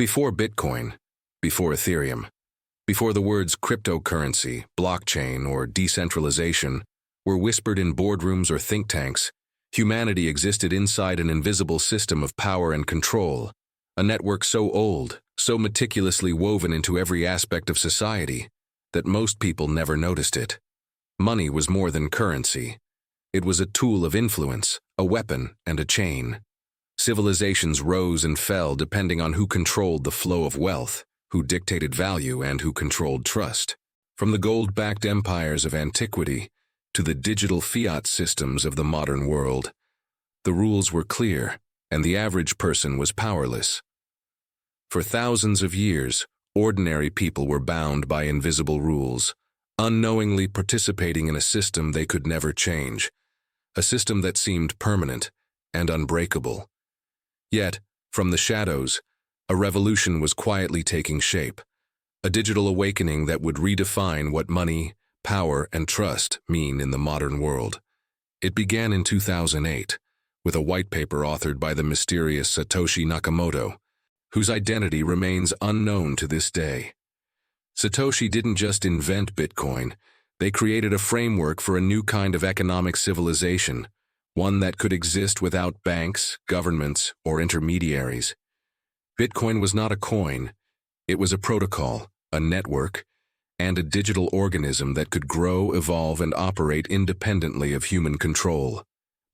Before Bitcoin, before Ethereum, before the words cryptocurrency, blockchain, or decentralization were whispered in boardrooms or think tanks, humanity existed inside an invisible system of power and control, a network so old, so meticulously woven into every aspect of society, that most people never noticed it. Money was more than currency. It was a tool of influence, a weapon, and a chain. Civilizations rose and fell depending on who controlled the flow of wealth, who dictated value, and who controlled trust. From the gold-backed empires of antiquity to the digital fiat systems of the modern world, the rules were clear, and the average person was powerless. For thousands of years, ordinary people were bound by invisible rules, unknowingly participating in a system they could never change, a system that seemed permanent and unbreakable. Yet, from the shadows, a revolution was quietly taking shape, a digital awakening that would redefine what money, power, and trust mean in the modern world. It began in 2008, with a white paper authored by the mysterious Satoshi Nakamoto, whose identity remains unknown to this day. Satoshi didn't just invent Bitcoin, they created a framework for a new kind of economic civilization, one that could exist without banks, governments, or intermediaries. Bitcoin was not a coin, it was a protocol, a network, and a digital organism that could grow, evolve, and operate independently of human control.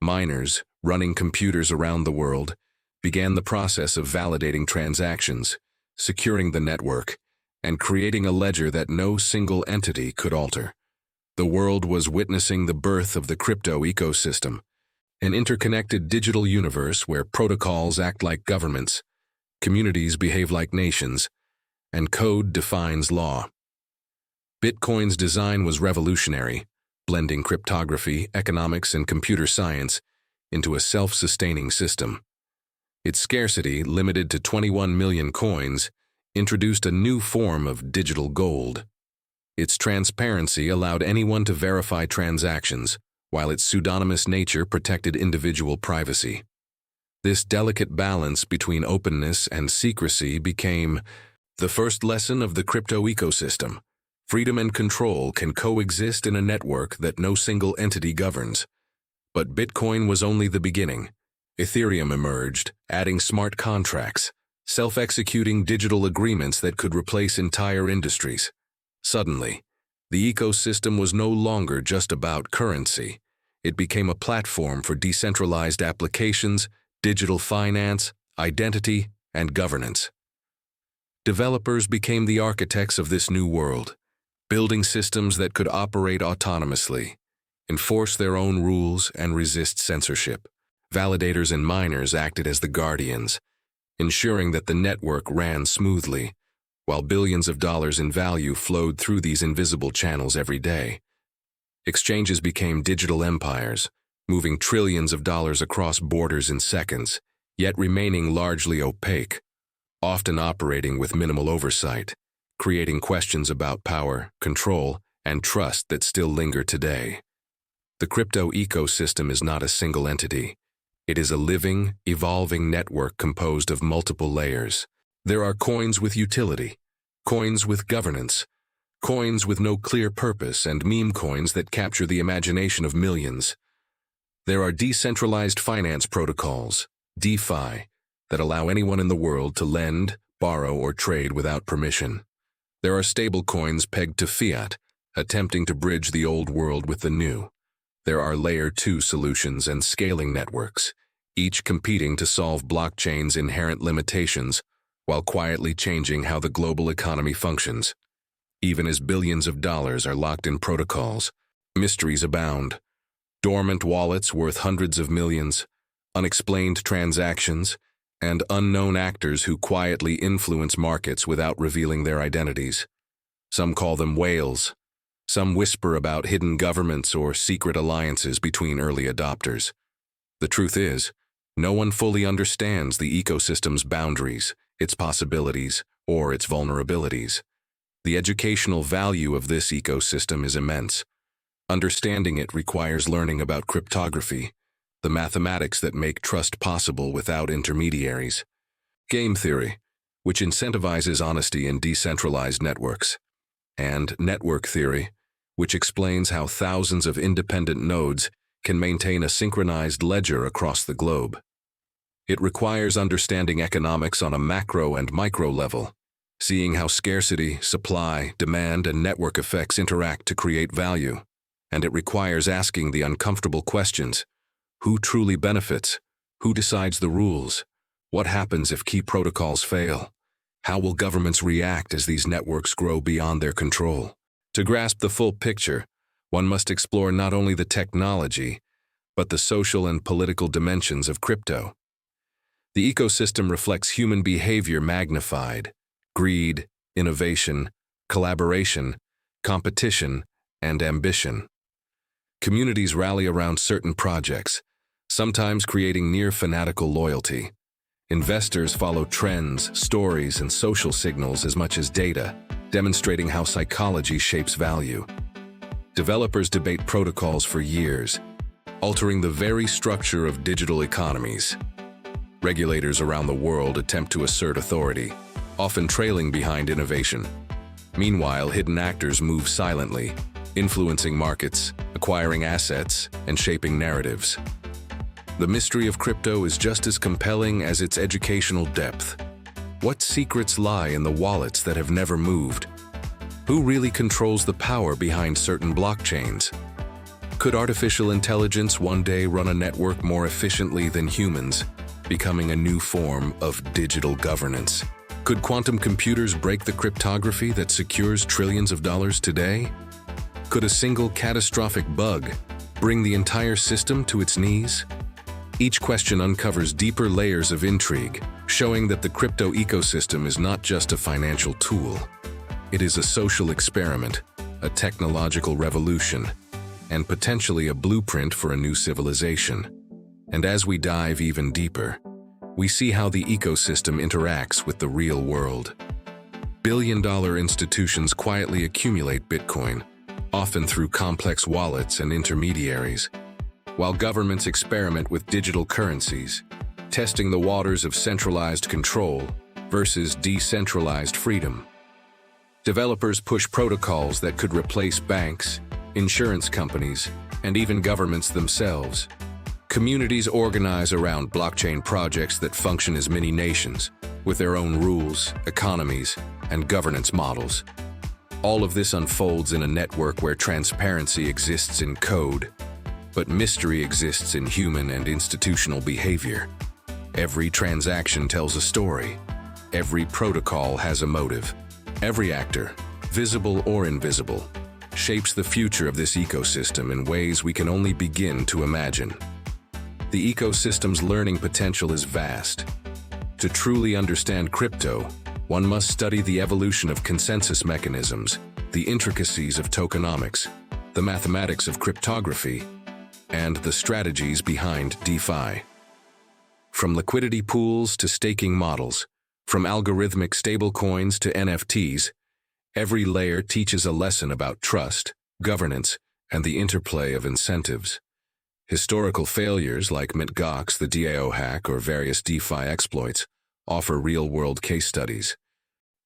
Miners, running computers around the world, began the process of validating transactions, securing the network, and creating a ledger that no single entity could alter. The world was witnessing the birth of the crypto ecosystem, an interconnected digital universe where protocols act like governments, communities behave like nations, and code defines law. Bitcoin's design was revolutionary, blending cryptography, economics, and computer science into a self-sustaining system. Its scarcity, limited to 21 million coins, introduced a new form of digital gold. Its transparency allowed anyone to verify transactions, while its pseudonymous nature protected individual privacy. This delicate balance between openness and secrecy became the first lesson of the crypto ecosystem. Freedom and control can coexist in a network that no single entity governs. But Bitcoin was only the beginning. Ethereum emerged, adding smart contracts, self-executing digital agreements that could replace entire industries. Suddenly, the ecosystem was no longer just about currency. It became a platform for decentralized applications, digital finance, identity, and governance. Developers became the architects of this new world, building systems that could operate autonomously, enforce their own rules, and resist censorship. Validators and miners acted as the guardians, ensuring that the network ran smoothly, while billions of dollars in value flowed through these invisible channels every day. Exchanges became digital empires, moving trillions of dollars across borders in seconds, yet remaining largely opaque, often operating with minimal oversight, creating questions about power, control, and trust that still linger today. The crypto ecosystem is not a single entity. It is a living, evolving network composed of multiple layers. There are coins with utility, coins with governance, coins with no clear purpose, and meme coins that capture the imagination of millions. There are decentralized finance protocols, DeFi, that allow anyone in the world to lend, borrow, or trade without permission. There are stablecoins pegged to fiat, attempting to bridge the old world with the new. There are Layer 2 solutions and scaling networks, each competing to solve blockchain's inherent limitations while quietly changing how the global economy functions. Even as billions of dollars are locked in protocols, mysteries abound. Dormant wallets worth hundreds of millions, unexplained transactions, and unknown actors who quietly influence markets without revealing their identities. Some call them whales. Some whisper about hidden governments or secret alliances between early adopters. The truth is, no one fully understands the ecosystem's boundaries, its possibilities, or its vulnerabilities. The educational value of this ecosystem is immense. Understanding it requires learning about cryptography, the mathematics that make trust possible without intermediaries. Game theory, which incentivizes honesty in decentralized networks, and network theory, which explains how thousands of independent nodes can maintain a synchronized ledger across the globe. It requires understanding economics on a macro and micro level, seeing how scarcity, supply, demand, and network effects interact to create value. And it requires asking the uncomfortable questions: who truly benefits? Who decides the rules? What happens if key protocols fail? How will governments react as these networks grow beyond their control? To grasp the full picture, one must explore not only the technology, but the social and political dimensions of crypto. The ecosystem reflects human behavior magnified: greed, innovation, collaboration, competition, and ambition. Communities rally around certain projects, sometimes creating near-fanatical loyalty. Investors follow trends, stories, and social signals as much as data, demonstrating how psychology shapes value. Developers debate protocols for years, altering the very structure of digital economies. Regulators around the world attempt to assert authority, often trailing behind innovation. Meanwhile, hidden actors move silently, influencing markets, acquiring assets, and shaping narratives. The mystery of crypto is just as compelling as its educational depth. What secrets lie in the wallets that have never moved? Who really controls the power behind certain blockchains? Could artificial intelligence one day run a network more efficiently than humans, becoming a new form of digital governance? Could quantum computers break the cryptography that secures trillions of dollars today? Could a single catastrophic bug bring the entire system to its knees? Each question uncovers deeper layers of intrigue, showing that the crypto ecosystem is not just a financial tool. It is a social experiment, a technological revolution, and potentially a blueprint for a new civilization. And as we dive even deeper, we see how the ecosystem interacts with the real world. Billion-dollar institutions quietly accumulate Bitcoin, often through complex wallets and intermediaries, while governments experiment with digital currencies, testing the waters of centralized control versus decentralized freedom. Developers push protocols that could replace banks, insurance companies, and even governments themselves. Communities organize around blockchain projects that function as mini-nations, with their own rules, economies, and governance models. All of this unfolds in a network where transparency exists in code, but mystery exists in human and institutional behavior. Every transaction tells a story. Every protocol has a motive. Every actor, visible or invisible, shapes the future of this ecosystem in ways we can only begin to imagine. The ecosystem's learning potential is vast. To truly understand crypto, one must study the evolution of consensus mechanisms, the intricacies of tokenomics, the mathematics of cryptography, and the strategies behind DeFi. From liquidity pools to staking models, from algorithmic stablecoins to NFTs, every layer teaches a lesson about trust, governance, and the interplay of incentives. Historical failures like Mt. Gox, the DAO hack, or various DeFi exploits offer real-world case studies,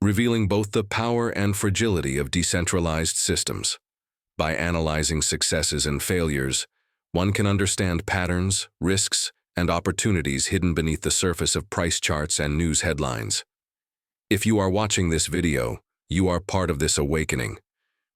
revealing both the power and fragility of decentralized systems. By analyzing successes and failures, one can understand patterns, risks, and opportunities hidden beneath the surface of price charts and news headlines. If you are watching this video, you are part of this awakening.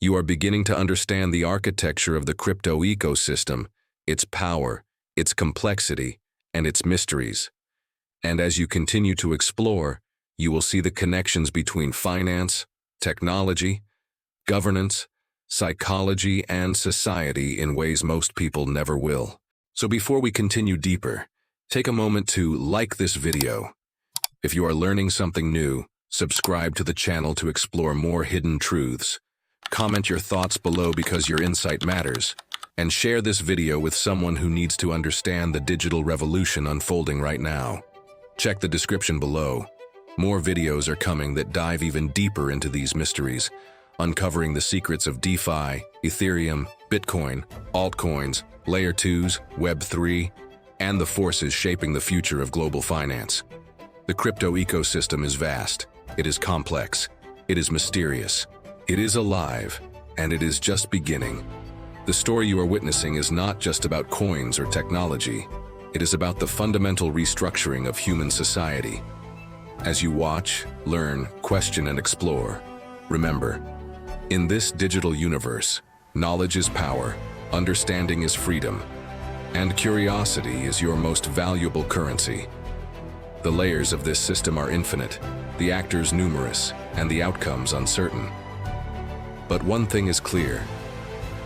You are beginning to understand the architecture of the crypto ecosystem, its power, its complexity, and its mysteries. And as you continue to explore, you will see the connections between finance, technology, governance, psychology, and society in ways most people never will. So before we continue deeper, take a moment to like this video. If you are learning something new, subscribe to the channel to explore more hidden truths. Comment your thoughts below because your insight matters, and share this video with someone who needs to understand the digital revolution unfolding right now. Check the description below. More videos are coming that dive even deeper into these mysteries, uncovering the secrets of DeFi, Ethereum, Bitcoin, altcoins, Layer 2s, Web3, and the forces shaping the future of global finance. The crypto ecosystem is vast, It is complex. It is mysterious. It is alive, and it is just beginning. The story you are witnessing is not just about coins or technology. It is about the fundamental restructuring of human society. As you watch, learn, question, and explore, remember, in this digital universe, knowledge is power, understanding is freedom, and curiosity is your most valuable currency. The layers of this system are infinite, the actors numerous, and the outcomes uncertain. But one thing is clear: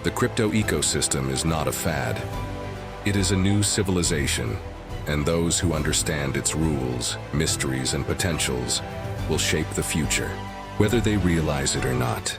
the crypto ecosystem is not a fad. It is a new civilization, and those who understand its rules, mysteries, and potentials will shape the future, whether they realize it or not.